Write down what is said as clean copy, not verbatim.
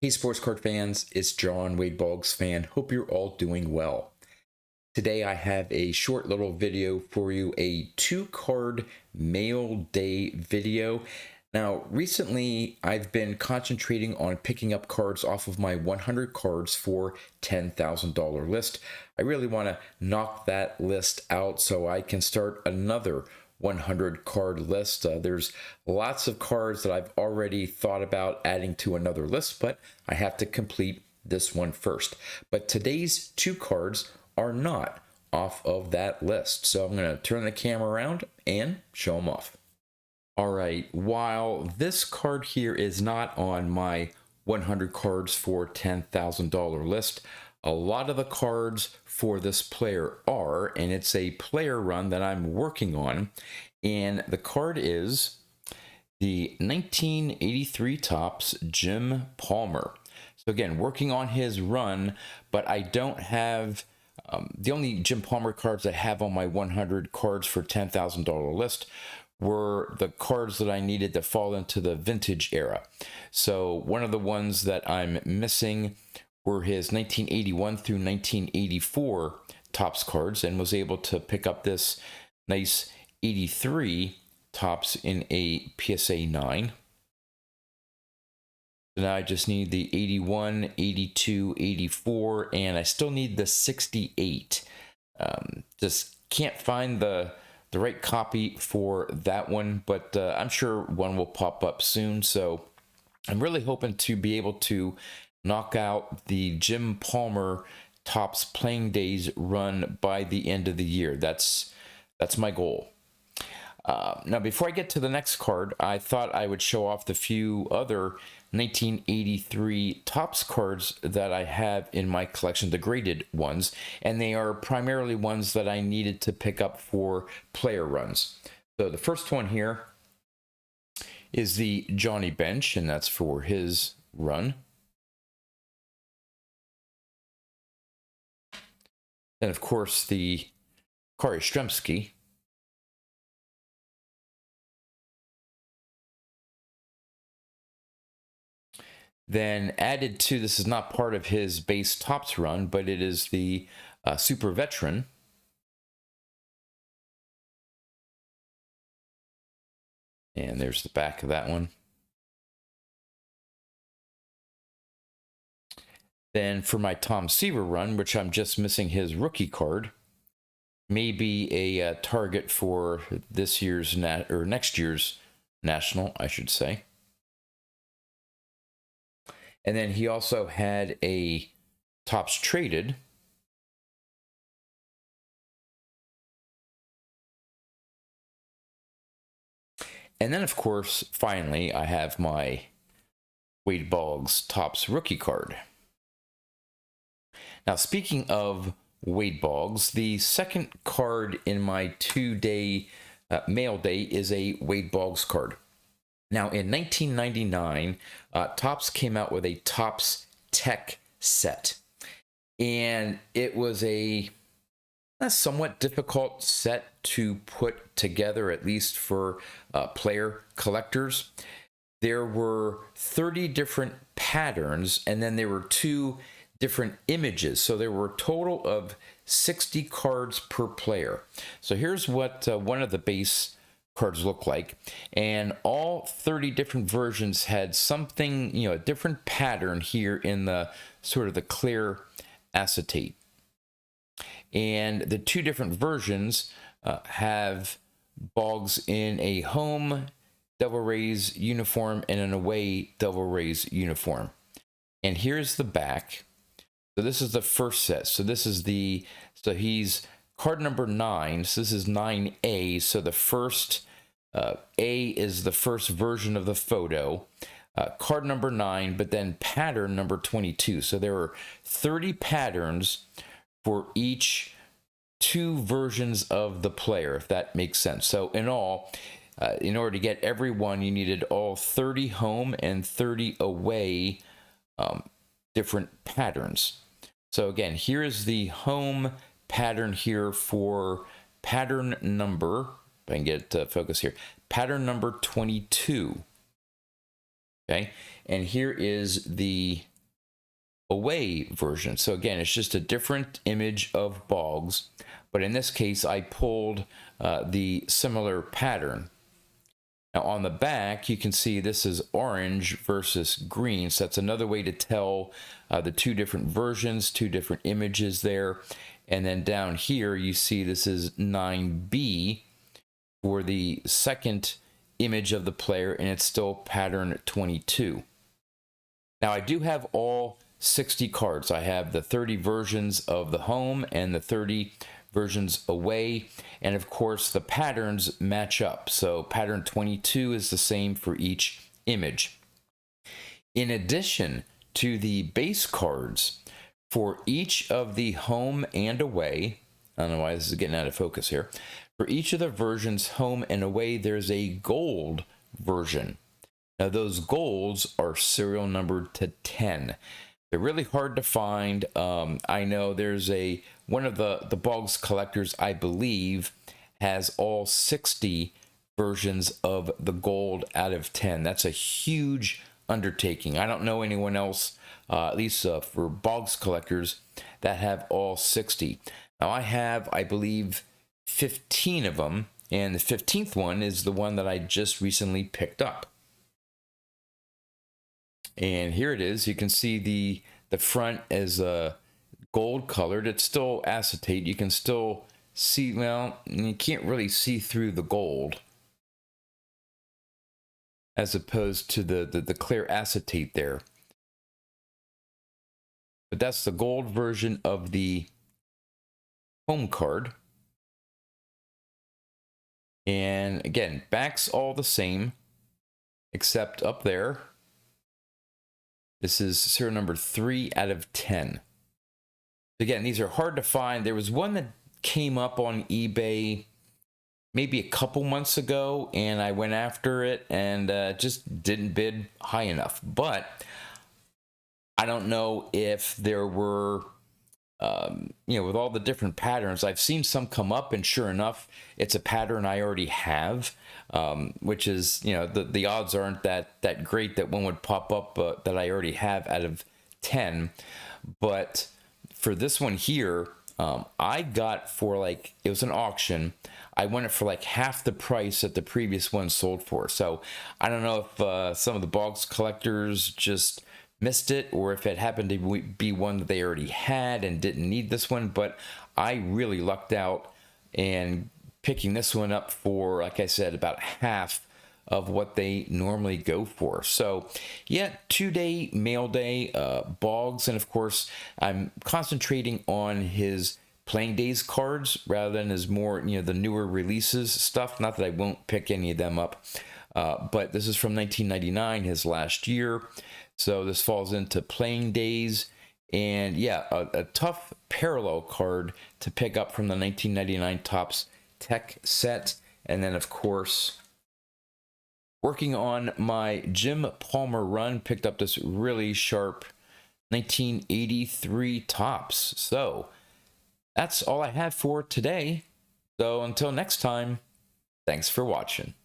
Hey sports card fans, it's John, Wade Boggs fan. Hope you're all doing well. Today I have a short little video for you, a 2-card mail day video. Now recently I've been concentrating on picking up cards off of my 100 cards for $10,000 list. I really want to knock that list out so I can start another 100 card list. There's lots of cards that I've already thought about adding to another list, but I have to complete this one first. But today's 2 cards are not off of that list. So I'm going to turn the camera around and show them off. All right, while this card here is not on my 100 cards for $10,000 list, a lot of the cards for this player are, and it's a player run that I'm working on. And the card is the 1983 Topps Jim Palmer. So again, working on his run, but I don't have, the only Jim Palmer cards I have on my 100 cards for $10,000 list were the cards that I needed to fall into the vintage era. So one of the ones that I'm missing were his 1981 through 1984 Topps cards, and was able to pick up this nice 83 Topps in a PSA 9. So now I just need the 81, 82, 84, and I still need the 68. Just can't find the right copy for that one, but I'm sure one will pop up soon. So I'm really hoping to be able to knock out the Jim Palmer Topps playing days run by the end of the year. That's my goal. Now, before I get to the next card, I thought I would show off the few other 1983 Topps cards that I have in my collection, the graded ones, and they are primarily ones that I needed to pick up for player runs. So the first one here is the Johnny Bench, and that's for his run. Then, of course, the Kari Stremski. Then added to, this is not part of his base Topps run, but it is the Super Veteran. And there's the back of that one. Then for my Tom Seaver run, which I'm just missing his rookie card, maybe a target for this year's or next year's national, I should say. And then he also had a Topps Traded. And then, of course, finally, I have my Wade Boggs Topps rookie card. Now, speaking of Wade Boggs, the second card in my 2-day mail day is a Wade Boggs card. Now, in 1999, Topps came out with a Topps Tech set, and it was a somewhat difficult set to put together, at least for player collectors. There were 30 different patterns, and then there were 2 different images. So there were a total of 60 cards per player. So here's what one of the base cards look like, and all 30 different versions had something, a different pattern here in the sort of the clear acetate. And the 2 different versions have Boggs in a home Devil Rays uniform and an away Devil Rays uniform. And here's the back. So this is the first set. So this is so he's card number 9. So this is 9A. So the first A is the first version of the photo. Card number 9, but then pattern number 22. So there are 30 patterns for each 2 versions of the player, if that makes sense. So in all, in order to get every one, you needed all 30 home and 30 away different patterns. So again, here is the home pattern here for pattern number, if I can get focus here, pattern number 22. Okay, and here is the away version. So again, it's just a different image of Boggs, but in this case, I pulled the similar pattern. Now on the back, you can see this is orange versus green. So that's another way to tell the two different versions, two different images there. And then down here, you see this is 9B for the second image of the player, and it's still pattern 22. Now I do have all 60 cards. I have the 30 versions of the home and the 30 versions away, and of course the patterns match up. So pattern 22 is the same for each image. In addition to the base cards, for each of the home and away, I don't know why this is getting out of focus here, for each of the versions home and away, there's a gold version. Now those golds are serial numbered to 10. They're really hard to find. I know there's one of the Boggs collectors, I believe, has all 60 versions of the gold out of 10. That's a huge undertaking. I don't know anyone else, at least for Boggs collectors, that have all 60. Now I have, I believe, 15 of them, and the 15th one is the one that I just recently picked up. And here it is. You can see the front is gold colored. It's still acetate. You can still see, well, you can't really see through the gold as opposed to the clear acetate there. But that's the gold version of the home card. And again, back's all the same, except up there, this is serial number 3 out of 10. Again, these are hard to find. There was one that came up on eBay maybe a couple months ago, and I went after it and just didn't bid high enough. But I don't know if there were, with all the different patterns, I've seen some come up, and sure enough, it's a pattern I already have, which is, the odds aren't that great that one would pop up that I already have out of 10. But for this one here, I got for it was an auction. I won it for half the price that the previous one sold for. So I don't know if some of the Boggs collectors just missed it, or if it happened to be one that they already had and didn't need this one, but I really lucked out and picking this one up for, like I said, about half of what they normally go for. So yeah, 2-day mail day, Boggs, and of course I'm concentrating on his playing days cards rather than his more, the newer releases stuff. Not that I won't pick any of them up, but this is from 1999, his last year. So this falls into playing days, and yeah, a tough parallel card to pick up from the 1999 Topps Tech set. And then of course, working on my Jim Palmer run, picked up this really sharp 1983 Topps. So that's all I have for today. So until next time, thanks for watching.